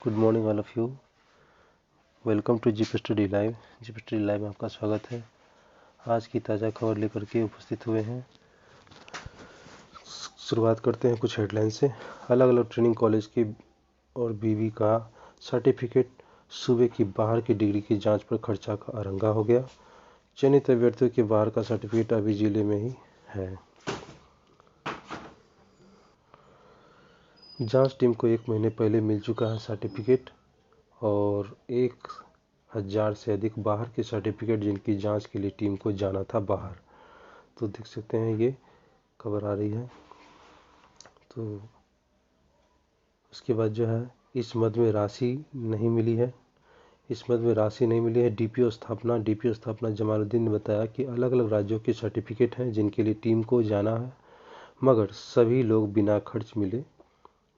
Good morning all of you. Welcome to GP study live. GP study live में आपका स्वागत है। आज की ताज़ा खबर लेकर के उपस्थित हुए हैं। शुरुआत करते हैं कुछ हेडलाइन से। अलग अलग ट्रेनिंग कॉलेज के और बीवी का सर्टिफिकेट सूबे की बाहर की डिग्री की जांच पर खर्चा का अरंगा हो गया। चयनित अभ्यर्थियों के बाहर का सर्टिफिकेट अभी जिले में ही है। जांच टीम को 1 महीने पहले मिल चुका है सर्टिफिकेट और 1000 से अधिक बाहर के सर्टिफिकेट जिनकी जांच के लिए टीम को जाना था बाहर। तो देख सकते हैं ये खबर आ रही है। तो उसके बाद जो है इस मद में राशि नहीं मिली है। डीपीओ स्थापना जमालुद्दीन ने बताया कि अलग अलग राज्यों के सर्टिफिकेट हैं जिनके लिए टीम को जाना है, मगर सभी लोग बिना खर्च मिले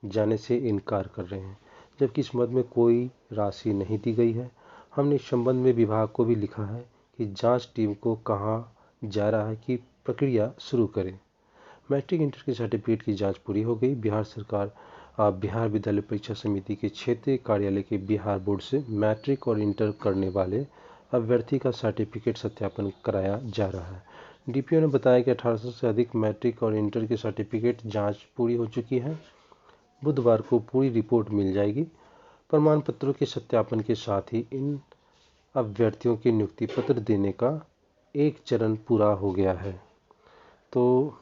जाने से इनकार कर रहे हैं, जबकि इस मद में कोई राशि नहीं दी गई है। हमने इस संबंध में विभाग को भी लिखा है कि जांच टीम को कहा जा रहा है कि प्रक्रिया शुरू करें। मैट्रिक इंटर के सर्टिफिकेट की जांच पूरी हो गई। बिहार विद्यालय परीक्षा समिति के क्षेत्रीय कार्यालय के बिहार बोर्ड से मैट्रिक और इंटर करने वाले अभ्यर्थी का सर्टिफिकेट सत्यापन कराया जा रहा है। डीपीओ ने बताया कि 1800 से अधिक मैट्रिक और इंटर के सर्टिफिकेट जांच पूरी हो चुकी है। बुधवार को पूरी रिपोर्ट मिल जाएगी। प्रमाण पत्रों के सत्यापन के साथ ही इन अभ्यर्थियों के नियुक्ति पत्र देने का एक चरण पूरा हो गया है। तो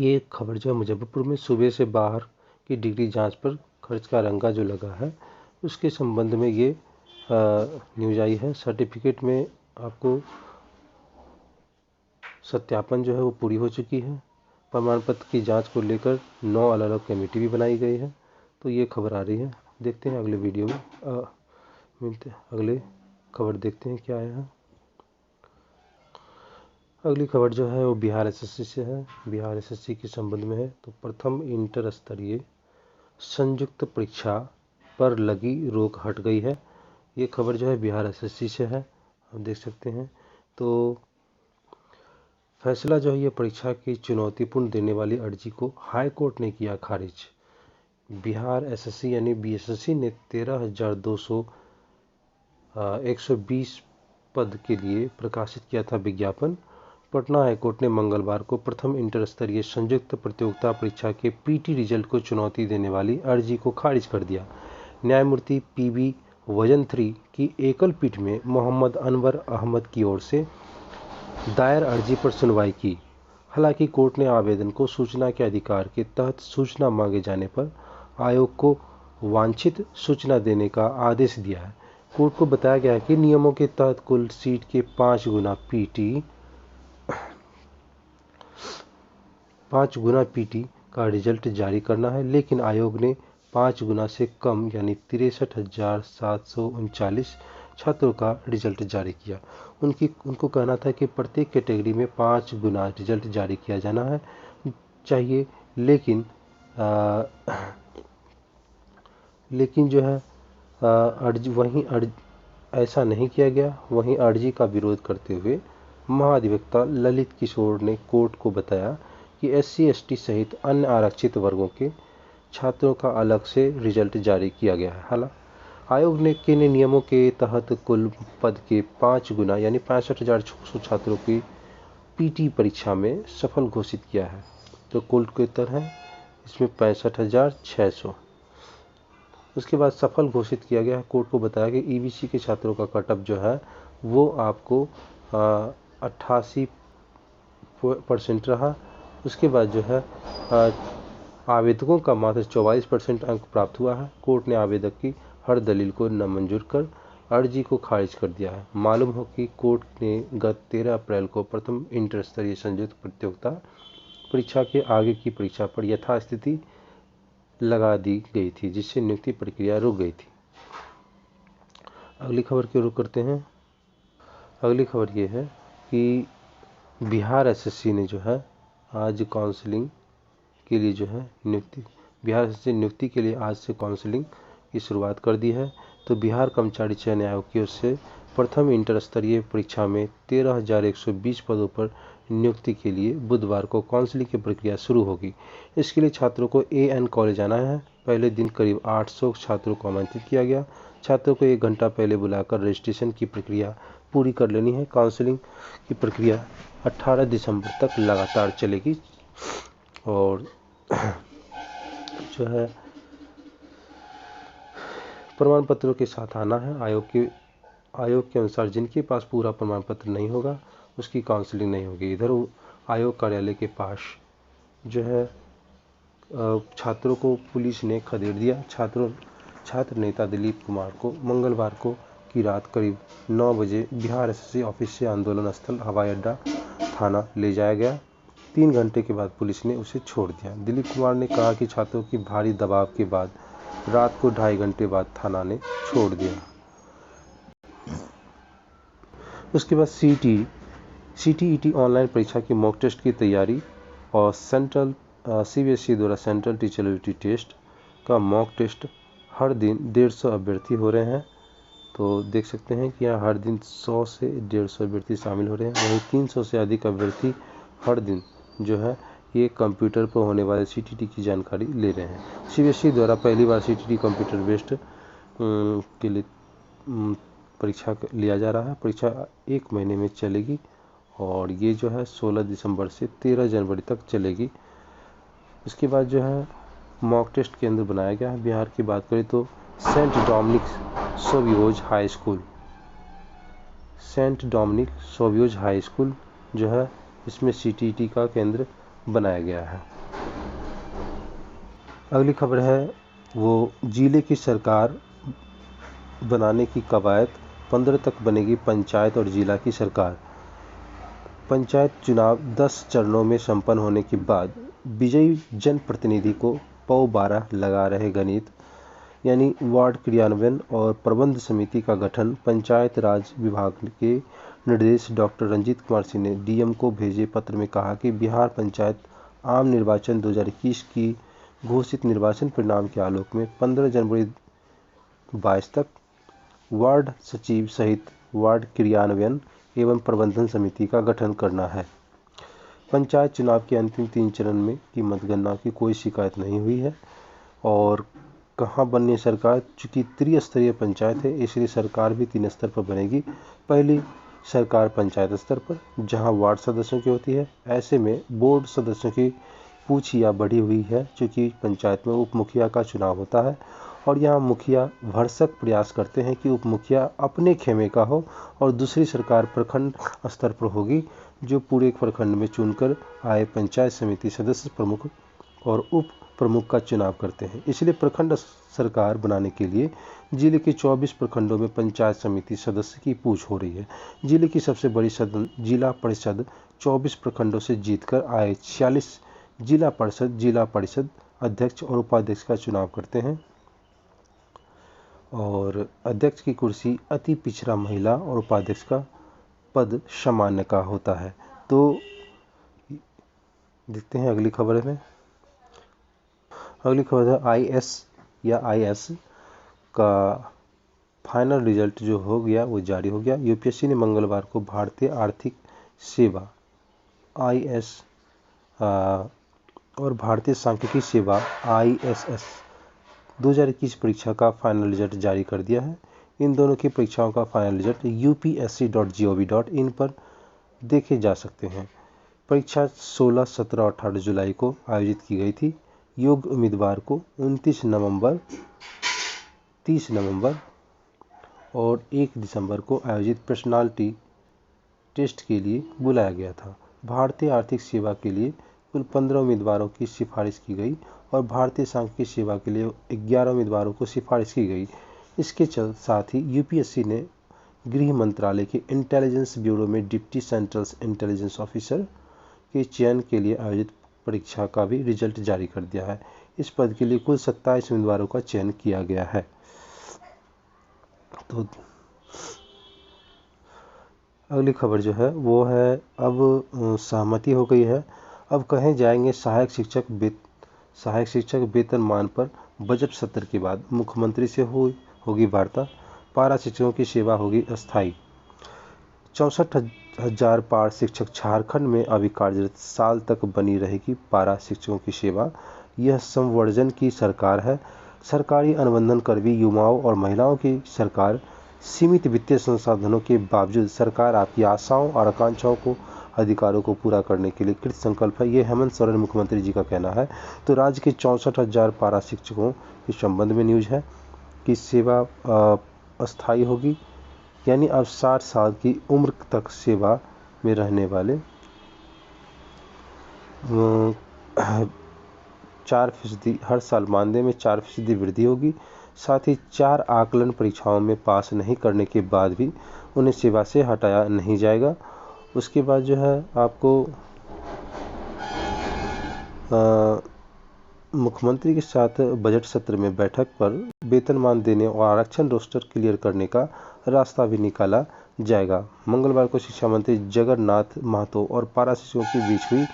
ये खबर जो है मुजफ्फरपुर में सूबे से बाहर की डिग्री जांच पर खर्च का रंगा जो लगा है उसके संबंध में ये न्यूज आई है। सर्टिफिकेट में आपको सत्यापन जो है वो पूरी हो चुकी है। प्रमाण पत्र की जांच को लेकर 9 अलग अलग कमेटी भी बनाई गई है। तो ये खबर आ रही है। देखते हैं अगले वीडियो में मिलते हैं। अगले खबर देखते हैं क्या आया है। अगली खबर जो है वो बिहार एसएससी से है। बिहार एसएससी के संबंध में है। तो प्रथम इंटर स्तरीय संयुक्त परीक्षा पर लगी रोक हट गई है। ये खबर जो है बिहार एसएससी से है, आप देख सकते हैं। तो फैसला जो है ये परीक्षा की चुनौतीपूर्ण देने वाली अर्जी को हाई कोर्ट ने किया खारिज। बिहार एसएससी यानी बीएसएससी ने 120 पद के लिए प्रकाशित किया था विज्ञापन। पटना हाईकोर्ट ने मंगलवार को प्रथम इंटर स्तरीय संयुक्त प्रतियोगिता परीक्षा के पीटी रिजल्ट को चुनौती देने वाली अर्जी को खारिज कर दिया। न्यायमूर्ति पीबी वजंथरी की एकल पीठ में मोहम्मद अनवर अहमद की ओर से दायर अर्जी पर सुनवाई की। हालांकि कोर्ट ने आवेदन को सूचना के अधिकार के तहत सूचना मांगे जाने पर आयोग को वांछित सूचना देने का आदेश दिया है। कोर्ट को बताया गया कि नियमों के तहत कुल सीट के 5 गुना पीटी का रिजल्ट जारी करना है, लेकिन आयोग ने 5 गुना से कम यानी 63,739 छात्रों का रिजल्ट जारी किया। उनको कहना था कि प्रत्येक कैटेगरी में 5 गुना रिजल्ट जारी किया जाना है चाहिए, लेकिन जो है ऐसा नहीं किया गया। वहीं अर्जी का विरोध करते हुए महाधिवक्ता ललित किशोर ने कोर्ट को बताया कि SC ST सहित अन्य आरक्षित वर्गों के छात्रों का अलग से रिजल्ट जारी किया गया है। हालांकि आयोग के नियमों के तहत कुल पद के 5 गुना यानी 65,600 छात्रों की पीटी परीक्षा में सफल घोषित किया है। तो कुल के उत्तर है इसमें 65,600। उसके बाद सफल घोषित किया गया है। कोर्ट को बताया कि ईबीसी के छात्रों का कटअप जो है वो आपको 88% रहा। उसके बाद जो है आवेदकों का मात्र 44% अंक प्राप्त हुआ है। कोर्ट ने आवेदक की हर दलील को नामंजूर कर अर्जी को खारिज कर दिया है। मालूम हो कि कोर्ट ने गत 13 अप्रैल को प्रथम इंटर स्तरीय संयुक्त प्रतियोगिता परीक्षा के आगे की परीक्षा पर यथास्थिति लगा दी गई थी, जिससे नियुक्ति प्रक्रिया रुक गई थी। अगली खबर की रुख करते हैं। अगली खबर ये है कि बिहार एसएससी ने जो है आज काउंसलिंग के लिए जो है बिहार एसएससी नियुक्ति के लिए आज से काउंसलिंग की शुरुआत कर दी है। तो बिहार कर्मचारी चयन आयोग की ओर से प्रथम इंटर स्तरीय परीक्षा में 13,120 पदों पर नियुक्ति के लिए बुधवार को काउंसलिंग की प्रक्रिया शुरू होगी। इसके लिए छात्रों को AN कॉलेज आना है। पहले दिन करीब 800 छात्रों को आमंत्रित किया गया। छात्रों को 1 घंटा पहले बुलाकर रजिस्ट्रेशन की प्रक्रिया पूरी कर लेनी है। काउंसलिंग की प्रक्रिया 18 दिसंबर तक लगातार चलेगी और जो है प्रमाण पत्रों के साथ आना है। आयोग के अनुसार जिनके पास पूरा प्रमाण पत्र नहीं होगा उसकी काउंसलिंग नहीं होगी। इधर आयोग कार्यालय के पास जो है छात्रों को पुलिस ने खदेड़ दिया। छात्र नेता दिलीप कुमार को मंगलवार को की रात करीब 9 बजे बिहार SSC ऑफिस से आंदोलन स्थल हवाई अड्डा थाना ले जाया गया। 3 घंटे के बाद पुलिस ने उसे छोड़ दिया। दिलीप कुमार ने कहा कि छात्रों की भारी दबाव के बाद रात को 2.5 घंटे बाद थाना ने छोड़ दिया। उसके बाद CTET ऑनलाइन परीक्षा की मॉक टेस्ट की तैयारी और CBSE द्वारा सेंट्रल टीचर एबिलिटी टेस्ट का मॉक टेस्ट हर दिन 150 अभ्यर्थी हो रहे हैं। तो देख सकते हैं कि यहाँ हर दिन 100 से 150 अभ्यर्थी शामिल हो रहे हैं। वहीं 300 से अधिक अभ्यर्थी हर दिन जो है ये कंप्यूटर पर होने वाले CTET की जानकारी ले रहे हैं। CBSE द्वारा पहली बार CTET कंप्यूटर बेस्ड के लिए परीक्षा लिया जा रहा है। परीक्षा 1 महीने में चलेगी और ये जो है 16 दिसंबर से 13 जनवरी तक चलेगी। इसके बाद जो है मॉक टेस्ट केंद्र बनाया गया है। बिहार की बात करें तो सेंट डोमिनिक सोवियोज हाई स्कूल जो है इसमें CTET का केंद्र बनाया गया है। अगली खबर है वो जिले की सरकार बनाने की कवायद, 15 तक बनेगी पंचायत और जिला की सरकार। पंचायत चुनाव 10 चरणों में संपन्न होने के बाद विजयी जनप्रतिनिधि को पौ 12 लगा रहे गणित यानी वार्ड क्रियान्वयन और प्रबंध समिति का गठन। पंचायत राज विभाग के निर्देश डॉक्टर रंजीत कुमार सिंह ने DM को भेजे पत्र में कहा कि बिहार पंचायत आम निर्वाचन 2021 की घोषित निर्वाचन परिणाम के आलोक में 15 जनवरी 22 तक वार्ड सचिव सहित वार्ड क्रियान्वयन एवं प्रबंधन समिति का गठन करना है। पंचायत चुनाव के अंतिम 3 चरण में की मतगणना की कोई शिकायत नहीं हुई है। और कहाँ बननी सरकार, चूंकि त्रिस्तरीय पंचायत है इसलिए सरकार भी 3 स्तर पर बनेगी। पहली सरकार पंचायत स्तर पर जहां वार्ड सदस्यों की होती है। ऐसे में बोर्ड सदस्यों की पूछ या बढ़ी हुई है चूंकि पंचायत में उप मुखिया का चुनाव होता है और यहाँ मुखिया भरसक प्रयास करते हैं कि उप मुखिया अपने खेमे का हो और दूसरी सरकार प्रखंड स्तर पर होगी जो पूरे प्रखंड में चुनकर आए पंचायत समिति सदस्य प्रमुख और उप प्रमुख का चुनाव करते हैं। इसलिए प्रखंड सरकार बनाने के लिए जिले के 24 प्रखंडों में पंचायत समिति सदस्य की पूछ हो रही है। जिले की सबसे बड़ी सदन जिला परिषद 24 प्रखंडों से जीतकर आए 46 जिला परिषद अध्यक्ष और उपाध्यक्ष का चुनाव करते हैं और अध्यक्ष की कुर्सी अति पिछड़ा महिला और उपाध्यक्ष का पद सामान्य का होता है। तो देखते हैं अगली खबर में। अगली खबर है IS का फाइनल रिजल्ट जो हो गया वो जारी हो गया। UPSC ने मंगलवार को भारतीय आर्थिक सेवा IS और भारतीय सांख्यिकी सेवा ISS 2021 परीक्षा का फाइनल रिजल्ट जारी कर दिया है। इन दोनों की परीक्षाओं का फाइनल रिजल्ट upsc.gov.in पर देखे जा सकते हैं। परीक्षा 16, 17 और 18 जुलाई को आयोजित की गई थी। योग्य उम्मीदवार को 29 नवंबर, 30 नवंबर और 1 दिसंबर को आयोजित पर्सनालिटी टेस्ट के लिए बुलाया गया था। भारतीय आर्थिक सेवा के लिए कुल 15 उम्मीदवारों की सिफारिश की गई और भारतीय सांख्यिकी सेवा के लिए 11 उम्मीदवारों को सिफारिश की गई। इसके साथ ही UPSC ने गृह मंत्रालय के इंटेलिजेंस ब्यूरो में डिप्टी सेंट्रल इंटेलिजेंस ऑफिसर के चयन के लिए आयोजित परीक्षा का भी रिजल्ट जारी कर दिया है। इस पद के लिए कुल 27 उम्मीदवारों का चयन किया गया है। तो अगली खबर जो है वो है अब सहमति हो गई है। अब कहे जाएंगे सहायक शिक्षक वेतनमान पर बजट सत्र के बाद मुख्यमंत्री से होगी वार्ता। पारा शिक्षकों की सेवा होगी अस्थायी। 64,000 पारा शिक्षक झारखंड में अभी कार्यरत, साल तक बनी रहेगी पारा शिक्षकों की सेवा। यह संवर्जन की सरकार है। सरकारी अनुबंधन कर भी युवाओं और महिलाओं की सरकार। सीमित वित्तीय संसाधनों के बावजूद सरकार आपकी आशाओं और आकांक्षाओं को, अधिकारों को पूरा करने के लिए कृत संकल्प है। ये हेमंत सोरेन मुख्यमंत्री जी का कहना है। तो राज्य के 64,000 पारा शिक्षकों के संबंध में न्यूज है कि सेवा अस्थायी होगी, यानी अब 60 साल की उम्र तक सेवा में रहने वाले 4% हर साल मानदेय में 4% वृद्धि होगी। साथ ही 4 आकलन परीक्षाओं में पास नहीं करने के बाद भी उन्हें सेवा से हटाया नहीं जाएगा। उसके बाद जो है आपको मुख्यमंत्री के साथ बजट सत्र में बैठक पर वेतनमान देने और आरक्षण रोस्टर क्लियर करने का रास्ता भी निकाला जाएगा। मंगलवार को शिक्षा मंत्री जगन्नाथ महतो और पारा शिक्षकों के बीच हुई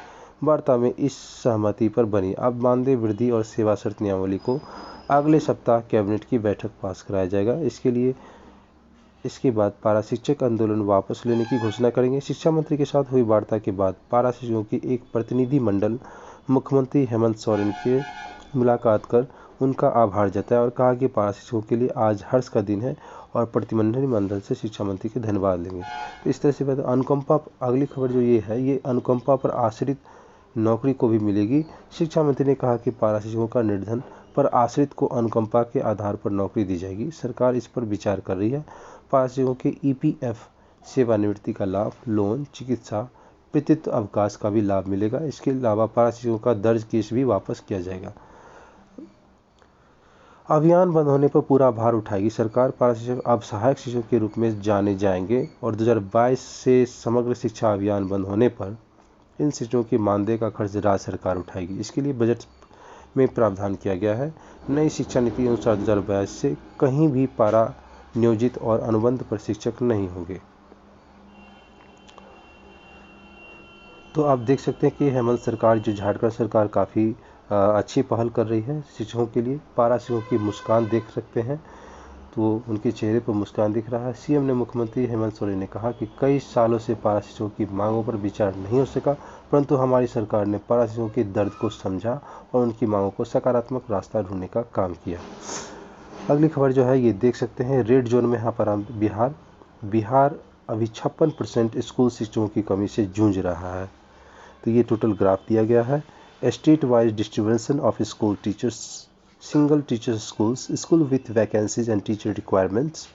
वार्ता में इस सहमति पर बनी। अब मानदेय वृद्धि और सेवा शर्त नियमावली को अगले सप्ताह कैबिनेट की बैठक पास कराया जाएगा। इसके बाद पारा शिक्षक आंदोलन वापस लेने की घोषणा करेंगे। शिक्षा मंत्री के साथ हुई वार्ता के बाद पारा शिक्षकों की एक प्रतिनिधि मंडल मुख्यमंत्री हेमंत सोरेन के मुलाकात कर उनका आभार जताया और कहा कि पारा शिक्षकों के लिए आज हर्ष का दिन है और प्रतिनिधि मंडल से शिक्षा मंत्री के धन्यवाद लेंगे। तो इस तरह से अनुकंपा, अगली खबर जो ये है, ये अनुकंपा पर आश्रित नौकरी को भी मिलेगी। शिक्षा मंत्री ने कहा कि पारा शिक्षकों का निर्धन पर आश्रित को अनुकंपा के आधार पर नौकरी दी जाएगी। सरकार इस पर विचार कर रही है। पारा शिक्षकों के ईपीएफ सेवानिवृत्ति का लाभ, लोन, चिकित्सा, पितृत्व अवकाश का भी लाभ मिलेगा। इसके अलावा पारा शिक्षकों का दर्ज केस भी वापस किया जाएगा। अभियान बंद होने पर पूरा भार उठाएगी सरकार। पारा शिक्षक अब सहायक शिक्षक के रूप में जाने जाएंगे और 2022 से समग्र शिक्षा अभियान बंद होने पर इन शिक्षकों के मानदेय का खर्च राज्य सरकार उठाएगी। इसके लिए बजट में प्रावधान किया गया है। नई शिक्षा नीति अनुसार 2022 से कहीं भी पारा नियोजित और अनुबंध पर शिक्षक नहीं होंगे। तो आप देख सकते हैं कि हेमंत सरकार, जो झारखंड सरकार, काफ़ी अच्छी पहल कर रही है शिक्षकों के लिए। पारा शिक्षकों की मुस्कान देख सकते हैं, तो उनके चेहरे पर मुस्कान दिख रहा है। सीएम ने, मुख्यमंत्री हेमंत सोरेन ने कहा कि कई सालों से पारा शिक्षकों की मांगों पर विचार नहीं हो सका, परंतु हमारी सरकार ने पारा शिक्षकों के दर्द को समझा और उनकी मांगों को सकारात्मक रास्ता ढूंढने का काम किया। अगली खबर जो है ये देख सकते हैं, रेड जोन में यहाँ पर बिहार अभी 56% स्कूल शिक्षकों की कमी से जूझ रहा है। तो ये टोटल ग्राफ दिया गया है। State wise distribution of school teachers, single teacher schools, school with vacancies and teacher requirements.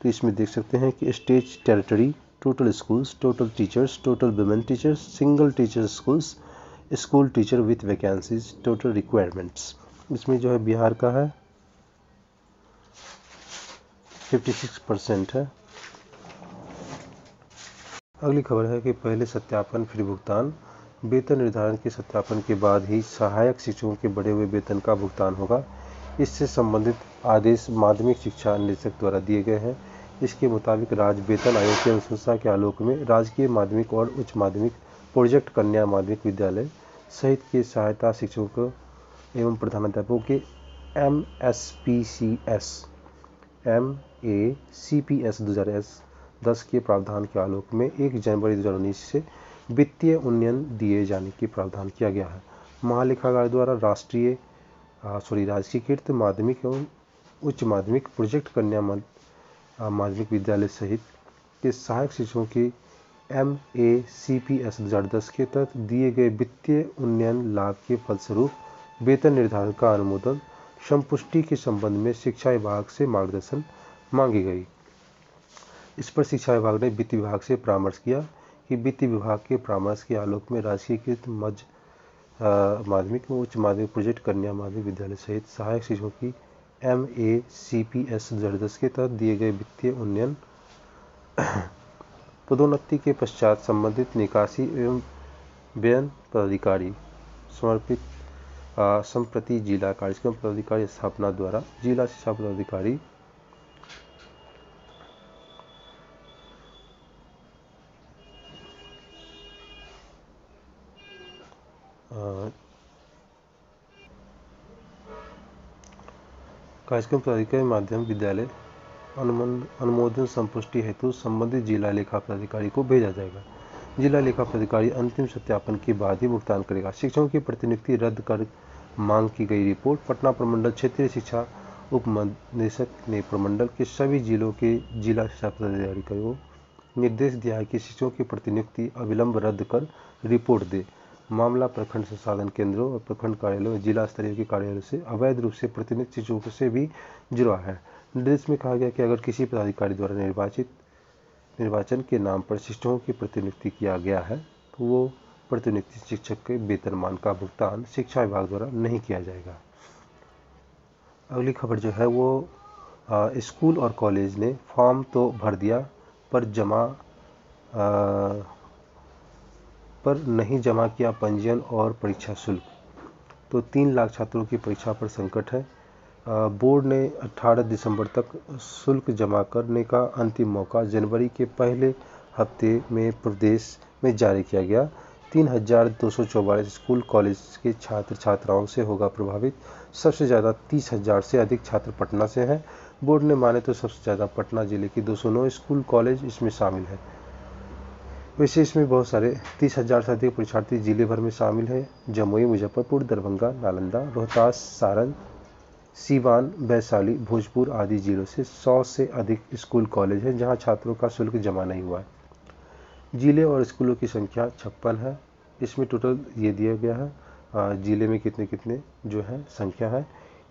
तो इसमें देख सकते हैं कि state, territory, total schools, total teachers, total women teachers, single teacher schools, school teacher with vacancies, total requirements. इसमें जो है बिहार का है 56% है। अगली खबर है कि पहले सत्यापन फिर भुगतान। वेतन निर्धारण के सत्यापन के बाद ही सहायक शिक्षकों के बढ़े हुए वेतन का भुगतान होगा। इससे संबंधित आदेश माध्यमिक शिक्षा निदेशक द्वारा दिए गए हैं। इसके मुताबिक राज्य वेतन आयोग की अनुशंसा के आलोक में राजकीय माध्यमिक और उच्च माध्यमिक, प्रोजेक्ट कन्या माध्यमिक विद्यालय सहित के सहायता शिक्षकों एवं प्रधानाध्यापकों के MACPS 2010 के प्रावधान के आलोक में 1 जनवरी 2019 से वित्तीय उन्नयन दिए जाने की प्रावधान किया गया है। महालेखागार द्वारा राजकीयकृत माध्यमिक एवं उच्च माध्यमिक, प्रोजेक्ट कन्या माध्यमिक विद्यालय सहित के सहायक शिक्षकों की MACPS 2010 के तहत दिए गए वित्तीय उन्नयन लाभ के फलस्वरूप वेतन निर्धारण का अनुमोदन संपुष्टि के संबंध में शिक्षा विभाग से मार्गदर्शन मांगी गई। इस पर शिक्षा विभाग ने वित्त विभाग से परामर्श किया कि वित्त विभाग के परामर्श के आलोक में राजकीयकृत माध्यमिक व उच्च माध्यमिक, प्रोजेक्ट कन्या माध्यमिक विद्यालय सहित सहायक शिक्षकों की MACPS 2010 के तहत दिए गए वित्तीय उन्नयन पदोन्नति के पश्चात संबंधित निकासी एवं व्ययन पदाधिकारी संप्रति जिला कार्यक्रम पदाधिकारी स्थापना द्वारा जिला शिक्षा पदाधिकारी कार्यक्रम पदाधिकारी माध्यमिक विद्यालय अनुमोदन संपुष्टि हेतु संबंधित जिला लेखा पदाधिकारी को भेजा जाएगा। जिला लेखा पदाधिकारी अंतिम सत्यापन के बाद ही भुगतान करेगा। शिक्षकों की प्रतिनियुक्ति रद्द कर मांग की गई रिपोर्ट। पटना प्रमंडल क्षेत्रीय शिक्षा उप महानिदेशक ने प्रमंडल के सभी जिलों के जिला शिक्षा पदाधिकारी को निर्देश दिया है कि शिक्षकों की प्रतिनियुक्ति अविलंब रद्द कर रिपोर्ट दे। मामला प्रखंड संसाधन केंद्रों और प्रखंड कार्यालयों और जिला स्तरीय के कार्यालयों से अवैध रूप से प्रतिनियुक्त शिक्षकों से भी जुड़ा है। निर्देश में कहा गया कि अगर किसी पदाधिकारी द्वारा निर्वाचन के नाम पर शिक्षकों की प्रतिनियुक्ति किया गया है तो वो प्रतिनियुक्त शिक्षक के वेतनमान का भुगतान शिक्षा विभाग द्वारा नहीं किया जाएगा। अगली खबर जो है वो स्कूल और कॉलेज ने फॉर्म तो भर दिया पर नहीं जमा किया पंजीयन और परीक्षा शुल्क। तो 3 लाख छात्रों की परीक्षा पर संकट है। बोर्ड ने 18 दिसंबर तक शुल्क जमा करने का अंतिम मौका जनवरी के पहले हफ्ते में प्रदेश में जारी किया गया। 3,244 स्कूल कॉलेज के छात्र छात्राओं से होगा प्रभावित। सबसे ज़्यादा 30,000 से अधिक छात्र पटना से हैं। बोर्ड ने माने तो सबसे ज़्यादा पटना जिले के 209 स्कूल कॉलेज इसमें शामिल है। वैसे इसमें बहुत सारे 30,000 से अधिक परीक्षार्थी जिले भर में शामिल हैं। जमुई, मुजफ्फरपुर, दरभंगा, नालंदा, रोहतास, सारण, सीवान, वैशाली, भोजपुर आदि जिलों से 100 से अधिक स्कूल कॉलेज हैं जहां छात्रों का शुल्क जमा नहीं हुआ है। जिले और स्कूलों की संख्या 56 है। इसमें टोटल ये दिया गया है जिले में कितने जो है संख्या है।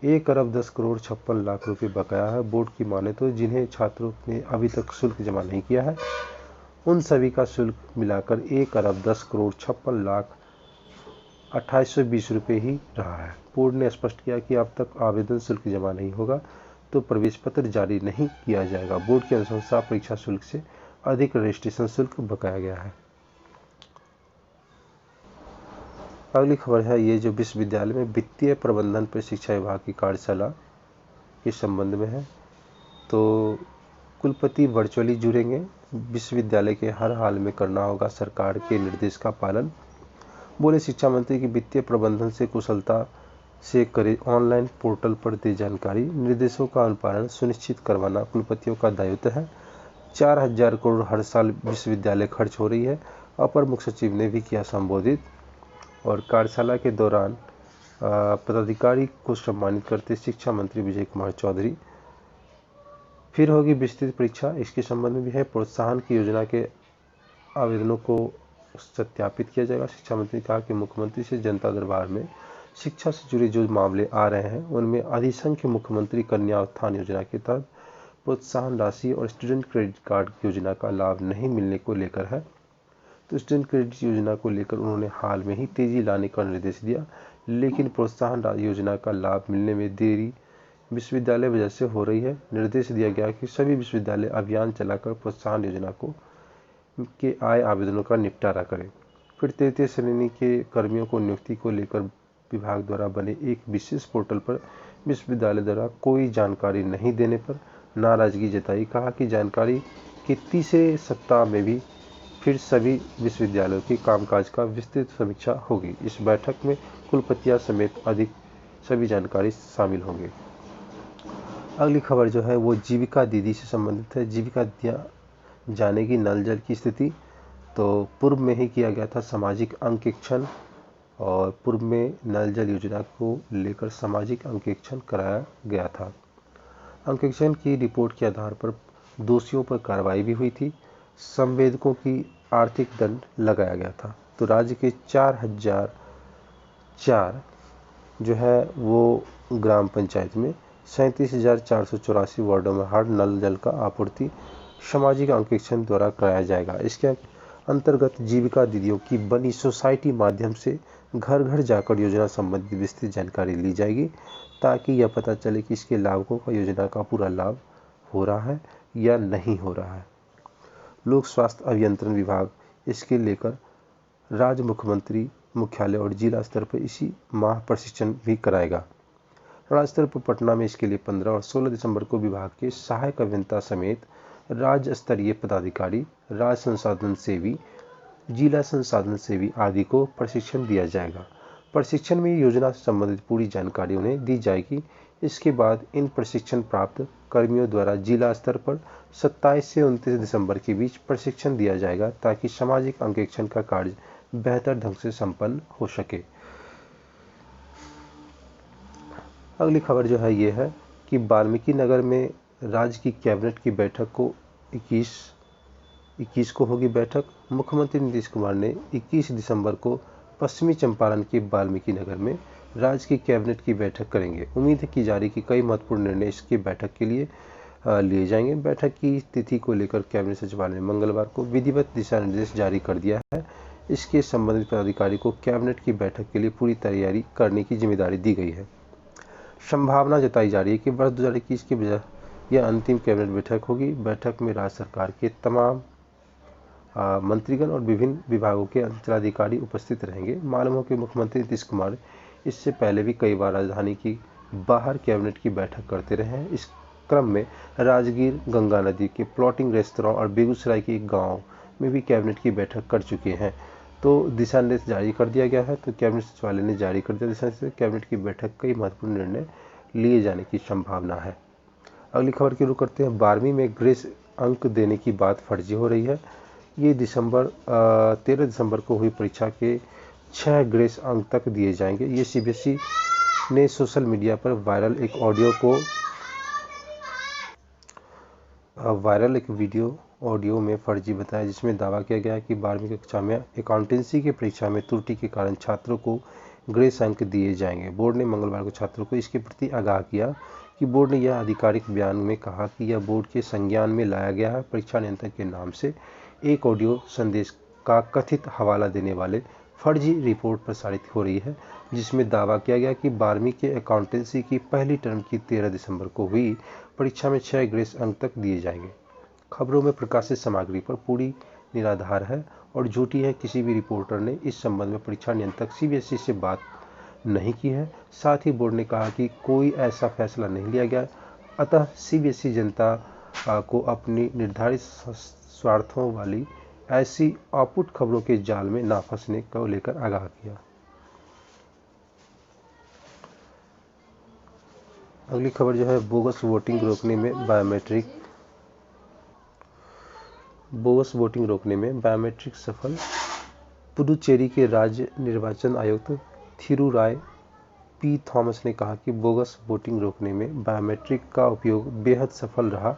1 अरब 10 करोड़ 56 लाख रुपए बकाया है। बोर्ड की माने तो जिन्हें छात्रों ने अभी तक शुल्क जमा नहीं किया है उन सभी का शुल्क मिलाकर 1 अरब 10 करोड़ 56 लाख 2820 रुपये ही रहा है। बोर्ड ने स्पष्ट किया कि अब तक आवेदन शुल्क जमा नहीं होगा तो प्रवेश पत्र जारी नहीं किया जाएगा। बोर्ड की अनुशंसा परीक्षा शुल्क से अधिक रजिस्ट्रेशन शुल्क बकाया गया है। अगली खबर है ये जो विश्वविद्यालय में वित्तीय प्रबंधन पर शिक्षा विभाग की कार्यशाला के संबंध में है। तो कुलपति वर्चुअली जुड़ेंगे। विश्वविद्यालय के हर हाल में करना होगा सरकार के निर्देश का पालन। बोले शिक्षा मंत्री की वित्तीय प्रबंधन से कुशलता से करे ऑनलाइन पोर्टल पर दे जानकारी। निर्देशों का अनुपालन सुनिश्चित करवाना कुलपतियों का दायित्व है। 4,000 करोड़ हर साल विश्वविद्यालय खर्च हो रही है। अपर मुख्य सचिव ने भी किया संबोधित। और कार्यशाला के दौरान पदाधिकारी को सम्मानित करते शिक्षा मंत्री विजय कुमार चौधरी। फिर होगी विस्तृत परीक्षा, इसके संबंध में भी है। प्रोत्साहन की योजना के आवेदनों को सत्यापित किया जाएगा। शिक्षा मंत्री ने कहा कि मुख्यमंत्री से जनता दरबार में शिक्षा से जुड़े जो मामले आ रहे हैं उनमें अधिसंख्य मुख्यमंत्री कन्या उत्थान योजना के तहत प्रोत्साहन राशि और स्टूडेंट क्रेडिट कार्ड योजना का लाभ नहीं मिलने को लेकर है। तो स्टूडेंट क्रेडिट योजना को लेकर उन्होंने हाल में ही तेजी लाने का निर्देश दिया, लेकिन प्रोत्साहन योजना का लाभ मिलने में देरी विश्वविद्यालय वजह से हो रही है। निर्देश दिया गया कि सभी विश्वविद्यालय अभियान चलाकर प्रोत्साहन योजना के आए आवेदनों का निपटारा करें। फिर तृतीय श्रेणी के कर्मियों को नियुक्ति को लेकर विभाग द्वारा बने एक विशेष पोर्टल पर विश्वविद्यालय द्वारा कोई जानकारी नहीं देने पर नाराजगी जताई। कहा कि जानकारी की तीसरे सप्ताह में भी फिर सभी विश्वविद्यालयों के कामकाज का विस्तृत समीक्षा होगी। इस बैठक में कुलपतियां समेत अधिक सभी जानकारी शामिल होंगे। अगली खबर जो है वो जीविका दीदी से संबंधित है। जीविका दीदियां जानेगी नल जल की स्थिति। तो पूर्व में ही किया गया था सामाजिक अंकेक्षण और पूर्व में नल जल योजना को लेकर सामाजिक अंकेक्षण कराया गया था। अंकेक्षण की रिपोर्ट के आधार पर दोषियों पर कार्रवाई भी हुई थी। संवेदकों की आर्थिक दंड लगाया गया था। तो राज्य के 4,004 जो है वो ग्राम पंचायत में 37,484 वार्डों में हर नल जल का आपूर्ति सामाजिक अंकेक्षण द्वारा कराया जाएगा। इसके अंतर्गत जीविका दीदियों की बनी सोसाइटी माध्यम से घर घर जाकर योजना संबंधी विस्तृत जानकारी ली जाएगी ताकि यह पता चले कि इसके लाभुकों का योजना का पूरा लाभ हो रहा है या नहीं हो रहा है। लोक स्वास्थ्य अभियंत्रण विभाग इसके लेकर राज्य मुख्यमंत्री मुख्यालय और जिला स्तर पर इसी माह प्रशिक्षण भी कराएगा। राज्य स्तर पर पटना में इसके लिए 15 और 16 दिसंबर को विभाग के सहायक अभियंता समेत राज्य स्तरीय पदाधिकारी, राज्य संसाधन सेवी, जिला संसाधन सेवी आदि को प्रशिक्षण दिया जाएगा। प्रशिक्षण में योजना से संबंधित पूरी जानकारी उन्हें दी जाएगी। इसके बाद इन प्रशिक्षण प्राप्त कर्मियों द्वारा जिला स्तर पर 27 से 29 दिसंबर के बीच प्रशिक्षण दिया जाएगा ताकि सामाजिक अंकेक्षण का कार्य बेहतर ढंग से संपन्न हो सके। अगली खबर जो है ये है कि वाल्मीकि नगर में राज्य की कैबिनेट की बैठक को 21 को होगी बैठक। मुख्यमंत्री नीतीश कुमार ने 21 दिसंबर को पश्चिमी चंपारण के वाल्मीकि नगर में राज्य की कैबिनेट की बैठक करेंगे। उम्मीद की जा रही कि कई महत्वपूर्ण निर्णय इसकी बैठक के लिए लिए जाएंगे। बैठक की तिथि को लेकर कैबिनेट सचिवालय ने मंगलवार को विधिवत दिशा निर्देश जारी कर दिया है। इसके संबंधित पदाधिकारी को कैबिनेट की बैठक के लिए पूरी तैयारी करने की जिम्मेदारी दी गई है। संभावना जताई जा रही है कि वर्ष 2021 के बजाय यह अंतिम कैबिनेट बैठक होगी। बैठक में राज्य सरकार के तमाम मंत्रीगण और विभिन्न विभागों के अंचलाधिकारी उपस्थित रहेंगे। मालूम हो कि मुख्यमंत्री नीतीश कुमार इससे पहले भी कई बार राजधानी की बाहर कैबिनेट की बैठक करते रहे हैं। इस क्रम में राजगीर गंगा नदी के प्लॉटिंग रेस्तरां और बेगूसराय के एक गाँव में भी कैबिनेट की बैठक कर चुके हैं। तो दिशा निर्देश जारी कर दिया गया है। तो कैबिनेट सचिवालय ने जारी कर दिया दिशा निर्देश। कैबिनेट की बैठक कई महत्वपूर्ण निर्णय लिए जाने की संभावना है। अगली खबर की रुख करते हैं। 12वीं में ग्रेस अंक देने की बात फर्जी हो रही है। ये 13 दिसंबर को हुई परीक्षा के 6 ग्रेस अंक तक दिए जाएंगे। ये सीबीएसई ने सोशल मीडिया पर वायरल एक वीडियो ऑडियो में फर्जी बताया, जिसमें दावा किया गया कि 12वीं कक्षा में अकाउंटेंसी की परीक्षा में त्रुटि के कारण छात्रों को ग्रेस अंक दिए जाएंगे। बोर्ड ने मंगलवार को छात्रों को इसके प्रति आगाह किया कि बोर्ड ने यह आधिकारिक बयान में कहा कि यह बोर्ड के संज्ञान में लाया गया है। परीक्षा नियंत्रक के नाम से एक ऑडियो संदेश का कथित हवाला देने वाले फर्जी रिपोर्ट प्रसारित हो रही है, जिसमें दावा किया गया कि 12वीं के अकाउंटेंसी की पहली टर्म की 13 दिसंबर को हुई परीक्षा में 6 ग्रेस अंक तक दिए जाएंगे। खबरों में प्रकाशित सामग्री पर पूरी निराधार है और झूठी है। किसी भी रिपोर्टर ने इस संबंध में परीक्षा नियंत्रक सीबीएसई से बात नहीं की है। साथ ही बोर्ड ने कहा कि कोई ऐसा फैसला नहीं लिया गया, अतः सीबीएसई जनता को अपनी निर्धारित स्वार्थों वाली ऐसी अपुट खबरों के जाल में ना फंसने को लेकर आगाह किया। अगली खबर जो है बोगस वोटिंग रोकने में बायोमेट्रिक सफल। पुडुचेरी के राज्य निर्वाचन आयुक्त थिरुराय पी थॉमस ने कहा कि बोगस वोटिंग रोकने में बायोमेट्रिक का उपयोग बेहद सफल रहा।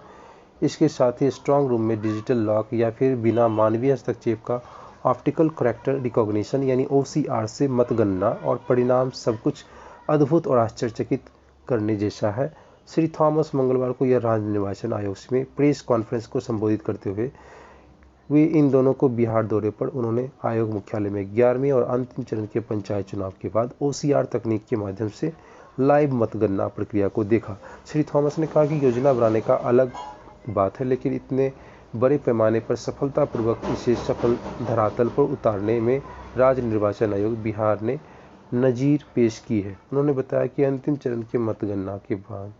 इसके साथ ही स्ट्रांग रूम में डिजिटल लॉक या फिर बिना मानवीय हस्तक्षेप का ऑप्टिकल कैरेक्टर रिकॉग्निशन यानी OCR से मतगणना और परिणाम सब कुछ अद्भुत और आश्चर्यचकित करने जैसा है। श्री थॉमस मंगलवार को यह राज्य निर्वाचन आयोग में प्रेस कॉन्फ्रेंस को संबोधित करते हुए इन दोनों को बिहार दौरे पर उन्होंने आयोग मुख्यालय में 11वें और अंतिम चरण के पंचायत चुनाव के बाद OCR तकनीक के माध्यम से लाइव मतगणना प्रक्रिया को देखा। श्री थॉमस ने कहा कि योजना बनाने का अलग बात है, लेकिन इतने बड़े पैमाने पर सफलतापूर्वक इसे सफल धरातल पर उतारने में राज्य निर्वाचन आयोग बिहार ने नजीर पेश की है। उन्होंने बताया कि अंतिम चरण के मतगणना के बाद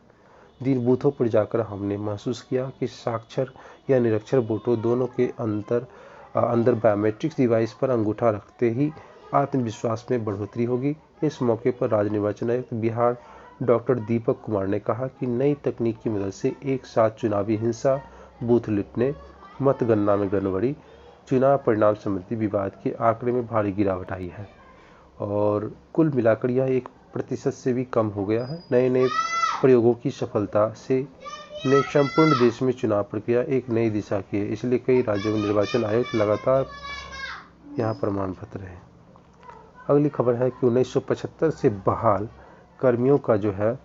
दिन बूथों पर जाकर हमने महसूस किया कि साक्षर या निरक्षर वोटरों दोनों के अंदर बायोमेट्रिक्स डिवाइस पर अंगूठा रखते ही आत्मविश्वास में बढ़ोतरी होगी। इस मौके पर राज्य निर्वाचन आयुक्त बिहार डॉक्टर दीपक कुमार ने कहा कि नई तकनीक की मदद से एक साथ चुनावी हिंसा, बूथ लूटने, मतगणना में गड़बड़ी, चुनाव परिणाम संबंधी विवाद के आंकड़े में भारी गिरावट आई है और कुल मिलाकर यह 1% से भी कम हो गया है। नए प्रयोगों की सफलता से ने संपूर्ण देश में चुनाव प्रक्रिया एक नई दिशा की है, इसलिए कई राज्यों में निर्वाचन आयोग लगातार यहाँ प्रमाण पत्र है। अगली खबर है कि 1975 से बहाल कर्मियों का जो है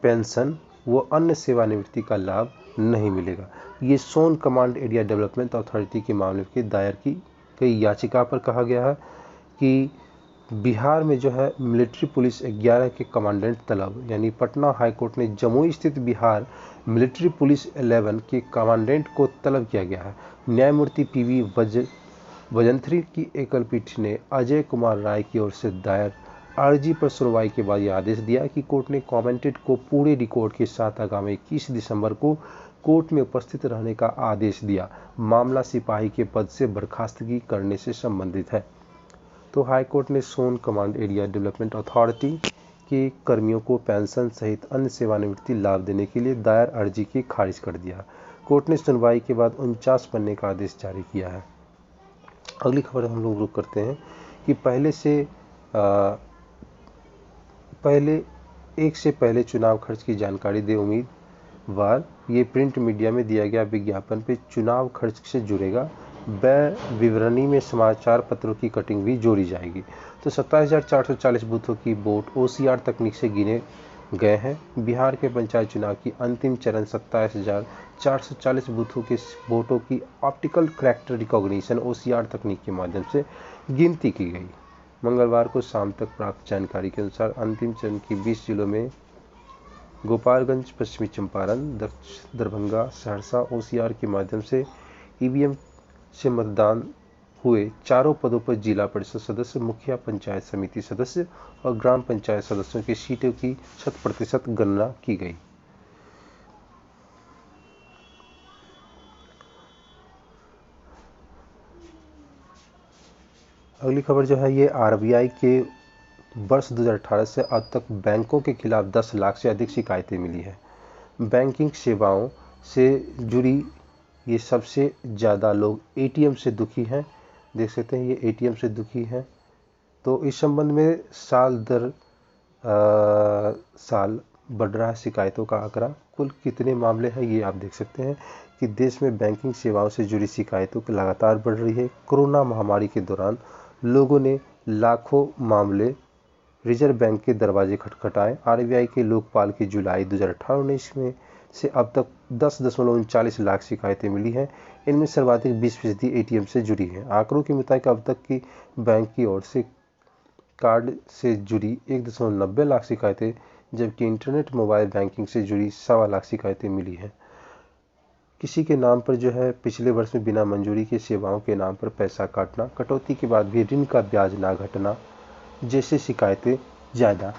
पेंशन वो अन्य सेवानिवृत्ति का लाभ नहीं मिलेगा। ये सोन कमांड एरिया डेवलपमेंट अथॉरिटी के मामले के दायर की गई याचिका पर कहा गया है कि बिहार में जो है मिलिट्री पुलिस 11 के कमांडेंट तलब, यानी पटना हाईकोर्ट ने जमुई स्थित बिहार मिलिट्री पुलिस 11 के कमांडेंट को तलब किया गया है। न्यायमूर्ति PV वजंथरी की एकल पीठ ने अजय कुमार राय की ओर से दायर अर्जी पर सुनवाई के बाद यह आदेश दिया कि कोर्ट ने कमांडेंट को पूरे रिकॉर्ड के साथ आगामी 21 दिसंबर को कोर्ट में उपस्थित रहने का आदेश दिया। मामला सिपाही के पद से बर्खास्तगी करने से संबंधित है। तो हाईकोर्ट ने सोन कमांड एरिया डेवलपमेंट अथॉरिटी के कर्मियों को पेंशन सहित अन्य सेवानिवृत्ति लाभ देने के लिए दायर अर्जी की खारिज कर दिया। कोर्ट ने सुनवाई के बाद 49 पन्ने का आदेश जारी किया है। अगली खबर हम लोग रुक करते हैं कि एक से पहले चुनाव खर्च की जानकारी दे उम्मीदवार। ये प्रिंट मीडिया में दिया गया विज्ञापन पे चुनाव खर्च से जुड़ेगा। व्यय विवरणी में समाचार पत्रों की कटिंग भी जोड़ी जाएगी। तो 27,440 बूथों की वोट OCR तकनीक से गिने गए हैं। बिहार के पंचायत चुनाव की अंतिम चरण 27,440 बूथों के वोटों की ऑप्टिकल कैरेक्टर रिकॉग्निशन OCR तकनीक के माध्यम से गिनती की गई। मंगलवार को शाम तक प्राप्त जानकारी के अनुसार अंतिम चरण की 20 जिलों में गोपालगंज, पश्चिमी चंपारण, दरभंगा, सहरसा OCR के माध्यम से EVM से मतदान हुए। चारों पदों पर जिला परिषद सदस्य, मुखिया, पंचायत समिति सदस्य और ग्राम पंचायत सदस्यों की सीटों की 100% गणना की गई। अगली खबर जो है ये RBI के वर्ष 2018 से अब तक बैंकों के खिलाफ 10 लाख से अधिक शिकायतें मिली है। बैंकिंग सेवाओं से जुड़ी ये सबसे ज़्यादा लोग ATM से दुखी हैं। देख सकते हैं ये ATM से दुखी हैं। तो इस संबंध में साल दर साल बढ़ रहा है शिकायतों का आंकड़ा। कुल कितने मामले हैं ये आप देख सकते हैं कि देश में बैंकिंग सेवाओं से जुड़ी शिकायतों की लगातार बढ़ रही है। कोरोना महामारी के दौरान लोगों ने लाखों मामले रिजर्व बैंक के दरवाजे खटखटाए। RBI के लोकपाल की जुलाई 2018-19 में से अब तक 10.39 लाख शिकायतें मिली हैं। इनमें सर्वाधिक 20% ATM से जुड़ी हैं। आंकड़ों के मुताबिक अब तक की बैंक की ओर से कार्ड से जुड़ी 1.90 लाख शिकायतें, जबकि इंटरनेट मोबाइल बैंकिंग से जुड़ी 1.25 लाख शिकायतें मिली हैं। किसी के नाम पर जो है पिछले वर्ष में बिना मंजूरी के सेवाओं के नाम पर पैसा काटना, कटौती के बाद भी ऋण का ब्याज ना घटना जैसी शिकायतें ज़्यादा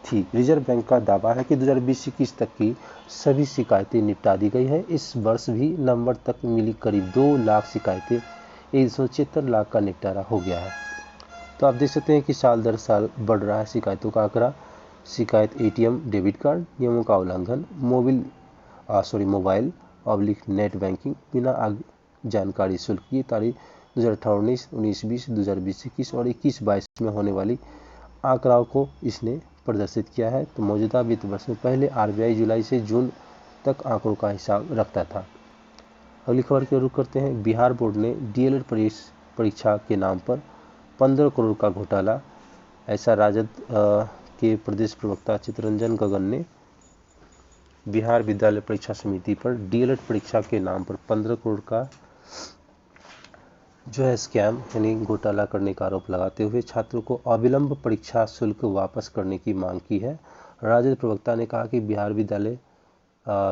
थी। रिजर्व बैंक का दावा है कि 2020-21 तक की सभी शिकायतें निपटा दी गई हैं। इस वर्ष भी नवंबर तक मिली करीब 2 लाख शिकायतें 176 लाख का निपटारा हो गया है। तो आप देख सकते हैं कि साल दर साल बढ़ रहा है शिकायतों का आंकड़ा। शिकायत ATM डेबिट कार्ड नियमों का उल्लंघन, मोबाइल नेट बैंकिंग, बिना जानकारी शुल्क की तारीख 2018-19, 19-20, 2020-21 और 21-22 में होने वाली आंकड़ाओं को इसने प्रदर्शित किया है। तो मौजूदा वित्त वर्ष में पहले RBI जुलाई से जून तक आंकड़ों का हिसाब रखता था। अगली खबर की ओर रुख करते हैं। बिहार बोर्ड ने DLED परीक्षा के नाम पर 15 करोड़ का घोटाला। ऐसा राजद के प्रदेश प्रवक्ता चितरंजन गगन ने बिहार विद्यालय परीक्षा समिति पर DLED परीक्षा के नाम पर 15 करोड़ का जो है स्कैम यानी घोटाला करने का आरोप लगाते हुए छात्रों को अविलंब परीक्षा शुल्क वापस करने की मांग की है। राजद प्रवक्ता ने कहा कि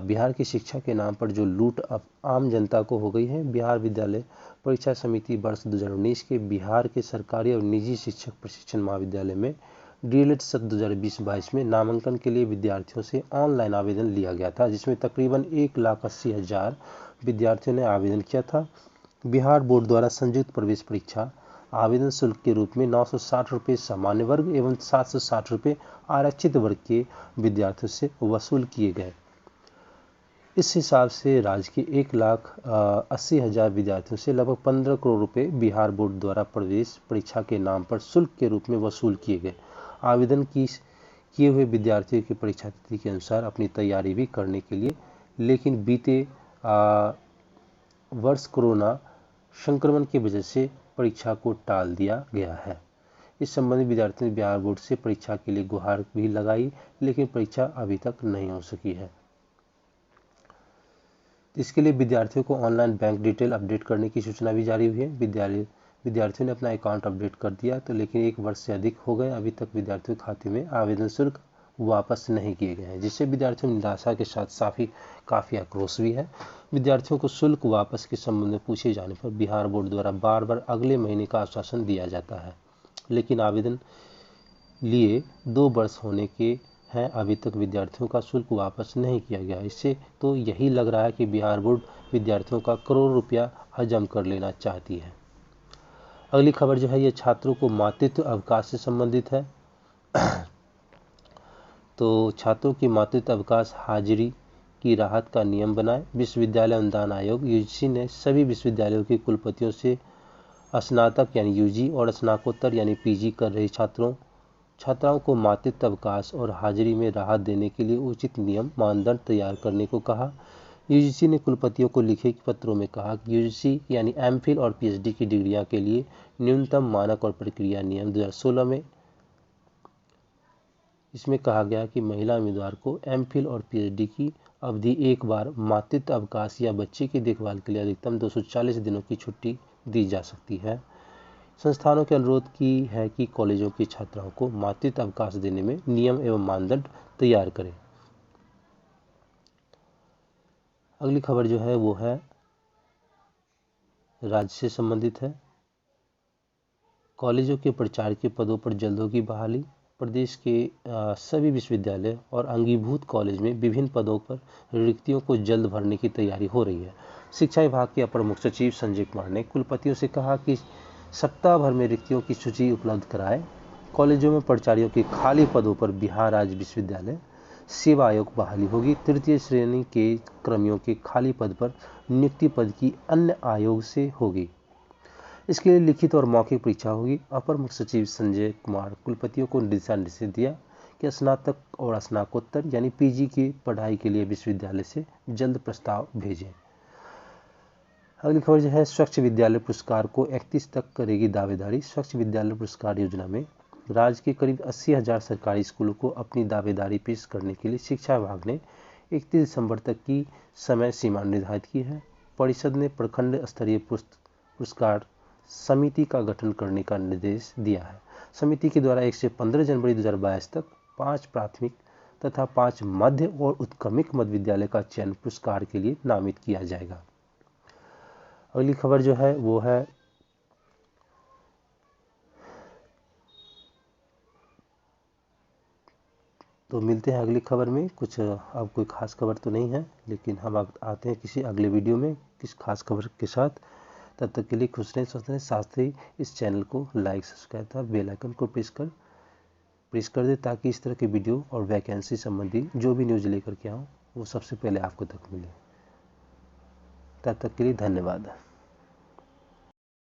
बिहार की शिक्षा के नाम पर जो लूट अब आम जनता को हो गई है। बिहार विद्यालय परीक्षा समिति वर्ष 2019 के बिहार के सरकारी और निजी शिक्षक प्रशिक्षण महाविद्यालय में DLED सत्र 2020-22 में नामांकन के लिए विद्यार्थियों से ऑनलाइन आवेदन लिया गया था, जिसमें तकरीबन 1,80,000 विद्यार्थियों ने आवेदन किया था। बिहार बोर्ड द्वारा संयुक्त प्रवेश परीक्षा आवेदन शुल्क के रूप में 960 रुपये सामान्य वर्ग एवं 760 रुपये आरक्षित वर्ग के विद्यार्थियों से वसूल किए गए। इस हिसाब से राज्य के 1,80,000 विद्यार्थियों से लगभग 15 करोड़ रुपए बिहार बोर्ड द्वारा प्रवेश परीक्षा के नाम पर शुल्क के रूप में वसूल किए गए। आवेदन किए हुए विद्यार्थियों की परीक्षा तिथि के अनुसार अपनी तैयारी भी करने के लिए, लेकिन बीते वर्ष कोरोना संक्रमण की वजह से परीक्षा को टाल दिया गया है। इस संबंधी विद्यार्थियों ने बिहार बोर्ड से परीक्षा के लिए गुहार भी लगाई, लेकिन परीक्षा अभी तक नहीं हो सकी है। इसके लिए विद्यार्थियों को ऑनलाइन बैंक डिटेल अपडेट करने की सूचना भी जारी हुई है। विद्यार्थियों ने अपना अकाउंट अपडेट कर दिया तो लेकिन 1 वर्ष से अधिक हो गए, अभी तक विद्यार्थियों के खाते में आवेदन शुल्क वापस नहीं किए गए हैं, जिससे विद्यार्थियों में निराशा के साथ काफ़ी आक्रोश भी है। विद्यार्थियों को शुल्क वापस के संबंध में पूछे जाने पर बिहार बोर्ड द्वारा बार बार अगले महीने का आश्वासन दिया जाता है, लेकिन आवेदन लिए 2 वर्ष होने के हैं, अभी तक विद्यार्थियों का शुल्क वापस नहीं किया गया। इससे तो यही लग रहा है कि बिहार बोर्ड विद्यार्थियों का करोड़ रुपया हजम कर लेना चाहती है। अगली खबर जो है ये छात्रों को मातृत्व अवकाश से संबंधित है। तो छात्रों की मातृत्व अवकाश हाजिरी की राहत का नियम बनाए। विश्वविद्यालय अनुदान आयोग यूजीसी ने सभी विश्वविद्यालयों के कुलपतियों से स्नातक यानी यूजी और स्नातकोत्तर यानी पीजी कर रहे छात्राओं को मातृत्व अवकाश और हाजिरी में राहत देने के लिए उचित नियम मानदंड तैयार करने को कहा। यूजीसी ने कुलपतियों को लिखे पत्रों में कहा कि यूजीसी यानी एमफिल और पीएचडी की डिग्रियां के लिए न्यूनतम मानक और प्रक्रिया नियम 2016 में इसमें कहा गया कि महिला उम्मीदवार को एमफिल और पीएचडी की अवधि एक बार मातृत्व अवकाश या बच्चे की देखभाल के लिए अधिकतम 240 दिनों की छुट्टी दी जा सकती है। संस्थानों के अनुरोध की है कि कॉलेजों की छात्राओं को मातृत्व अवकाश देने में नियम एवं मानदंड तैयार करें। अगली खबर जो है वो है राज्य से संबंधित है। कॉलेजों के प्राचार्य के पदों पर जल्द होगी बहाली। प्रदेश के सभी विश्वविद्यालय और अंगीभूत कॉलेज में विभिन्न पदों पर रिक्तियों को जल्द भरने की तैयारी हो रही है। शिक्षा विभाग के अपर मुख्य सचिव संजय कुमार ने कुलपतियों से कहा कि सप्ताह भर में रिक्तियों की सूची उपलब्ध कराएं। कॉलेजों में प्राचार्यों के खाली पदों पर बिहार राज्य विश्वविद्यालय सेवा आयोग बहाली होगी। तृतीय श्रेणी के कर्मियों के खाली पद पर नियुक्ति पद की अन्य आयोग से होगी। इसके लिए लिखित और मौखिक परीक्षा होगी। अपर मुख्य सचिव संजय कुमार कुलपतियों को दिशा निर्देश दिया कि स्नातक और स्नातकोत्तर यानी पीजी की पढ़ाई के लिए विश्वविद्यालय से जल्द प्रस्ताव भेजें। अगली खबर जो है स्वच्छ विद्यालय पुरस्कार को 31 तक करेगी दावेदारी। स्वच्छ विद्यालय पुरस्कार योजना में राज्य के करीब 80,000 सरकारी स्कूलों को अपनी दावेदारी पेश करने के लिए शिक्षा विभाग ने 31 दिसंबर तक की समय सीमा निर्धारित की है। परिषद ने प्रखंड स्तरीय पुरस्कार समिति का गठन करने का निर्देश दिया है। समिति के द्वारा 1 से 15 जनवरी 2022 तक 5 प्राथमिक तथा 5 मध्य और उत्क्रमिक मध्य विद्यालय का चयन पुरस्कार के लिए नामित किया जाएगा। अगली खबर जो है वो है तो मिलते हैं अगली खबर में। कुछ अब कोई खास खबर तो नहीं है, लेकिन हम आते हैं किसी अगले वीडियो में किस खास खबर के साथ। तब तक के लिए खुश रहें, स्वस्थ रहें। साथ ही इस चैनल को लाइक, सब्सक्राइब तथा बेल आइकन को प्रेस कर दे ताकि इस तरह के वीडियो और वैकेंसी संबंधी जो भी न्यूज़ लेकर के आऊँ वो सबसे पहले आपको तक मिले। तब तक के लिए धन्यवाद।